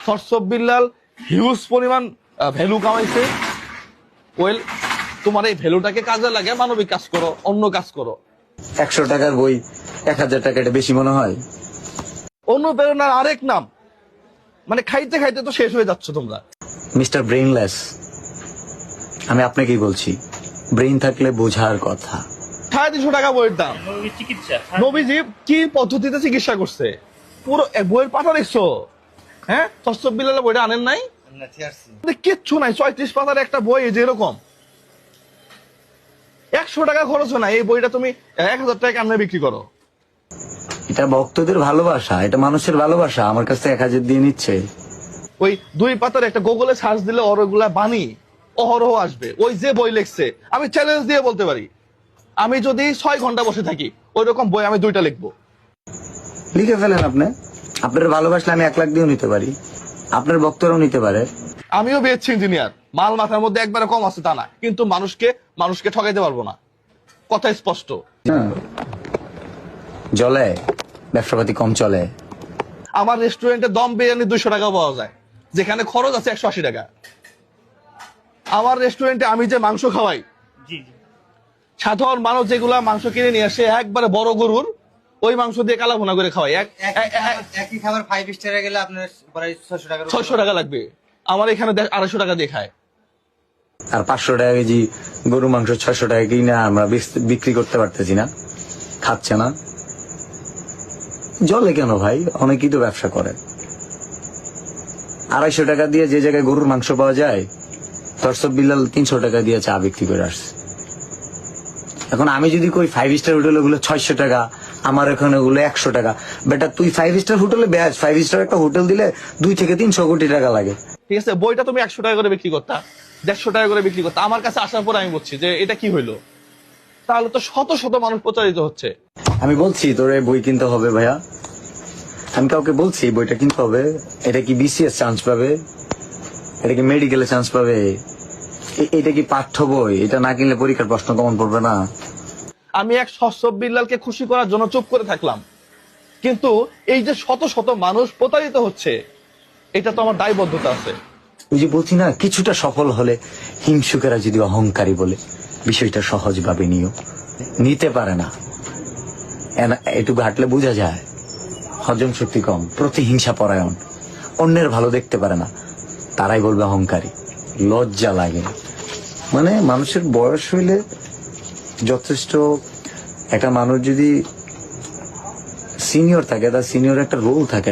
সরসব Billal huge পরিমাণ value কামাইছে। Well, তোমার এই ভ্যালুটাকে কাজে লাগে মানবিক কাজ করো, অন্য কাজ করো। 100 টাকার বই 1000 টাকা, এটা বেশি মনে হয়? অনুপ্রেরণার আরেক নাম। মানে খাইতে খাইতে তো শেষ হয়ে যাচ্ছ তোমরা। মিস্টার ব্রেইনলেস, আমি আপনাকেই বলছি, ব্রেইন থাকলে বোঝার কথা। 350 টাকা বইয়ের দাম। নবীজি কি পদ্ধতিতে চিকিৎসা করছে? পুরো বইয়ের পাতা দেখছো? হ্যাঁ, সরসব বিল্লাল বইটা আনেন নাই? কিচ্ছু নাই, 34 পাতার একটা বই যেরকম 100 টাকা খরচ হয় না। এই বইটা তুমি 1000 টাকা কেমনে বিক্রি করো? এটা ভক্তদের ভালোবাসা, এটা মানুষের ভালোবাসা। আমার কাছে 1000 দিয়ে নিচ্ছে। ওই 2 পাতার একটা গুগলে সার্চ দিলে ওরগুলা বাণী অহরহ আসবে। ওই যে বই লিখছে, আমি চ্যালেঞ্জ দিয়ে বলতে পারি, আমি যদি 6 ঘন্টা বসে থাকি ওই রকম বই আমি 2টা লিখবো। লিখে ফেলেন আপনি। আপনার ভালোবাসলে আমি 1 লাখ দিয়েও নিতে পারি, আপনার ভক্তরাও নিতে পারে। আমিও বিএসসি ইঞ্জিনিয়ার, মাল মাথার মধ্যে একবারে কম আছে তা না, কিন্তু মানুষকে ঠকাইতে পারবো না, কথা স্পষ্ট। জলে ব্যবসাপাতি কম চলে। আমার রেস্টুরেন্টে দম বিরিয়ানি 200 টাকা পাওয়া যায়, যেখানে খরচ আছে 180 টাকা। আমার রেস্টুরেন্টে আমি যে মাংস খাওয়াই, সাধারণ মানুষ যেগুলা মাংস কিনে নিয়ে আসে একবারে বড় গরুর, ওই মাংস দিয়ে কালা ভুনা করে খাওয়াই। একই খাবার 5 স্টারে গেলে আপনার প্রায় 600 টাকা লাগবে। আমার এখানে 250 টাকা দিয়ে খায়। আর 500 টাকা কেজি গরু মাংস 600 টাকা কিনা আমরা বিক্রি করতে পারতেছি না, খাচ্ছে না। জলে কেন ভাই? অনেকেই তো ব্যবসা করে। 250 টাকা দিয়ে যে জায়গায় গরুর মাংস পাওয়া যায়, সরসব বিল্লাল 300 টাকা দিয়ে চা বিক্রি করে আসছে। এখন আমি যদি কই 5 স্টার হোটেল ওগুলো 600 টাকা, আমার এখানে ওগুলো 100 টাকা। বেটা তুই 5 স্টার হোটেলে ব্যাস, 5 স্টার একটা হোটেল দিলে 2 থেকে 300 কোটি টাকা লাগে। ঠিক আছে, বইটা তুমি 100 টাকা করে বিক্রি করতা, 150 টাকা করে বিক্রি করতা। আমার কাছে আসার পর আমি বলছি যে এটা কি হইলো? তাহলে তো শত শত মানুষ প্রচারিত হচ্ছে। আমি বলছি তোরে বই কিনতে হবে ভাইয়া, আমি কাউকে বলছি বইটা কিনতে হবে। এটা কি বিসিএস চান্স পাবে? এটা কি মেডিকেলে চান্স পাবে? এটা কি পাঠ্য বই? এটা না কিনলে পরীক্ষার প্রশ্ন কমন পড়বে না। আমি এক সরসব বিল্লালকে খুশি করার জন্য চুপ করে থাকলাম, কিন্তু এই যে শত শত মানুষ প্রতারিত হচ্ছে, এটা তো আমার দায়বদ্ধতা আছে। ওই যে বলছি না, কিছুটা সফল হলে হিংসুকেরা যদি অহংকারী বলে, বিষয়টা সহজভাবে নিতে পারে না। এটুকু হাঁটলে বোঝা যায় হজম শক্তি কম, প্রতিহিংসা পরায়ণ, অন্যের ভালো দেখতে পারে না, তারাই বলবে অহংকারী। লজ্জা লাগে। মানে মানুষের বয়স হইলে যথেষ্ট, একটা মানুষ যদি সিনিয়র থাকে, তার সিনিয়র একটা রোল থাকে,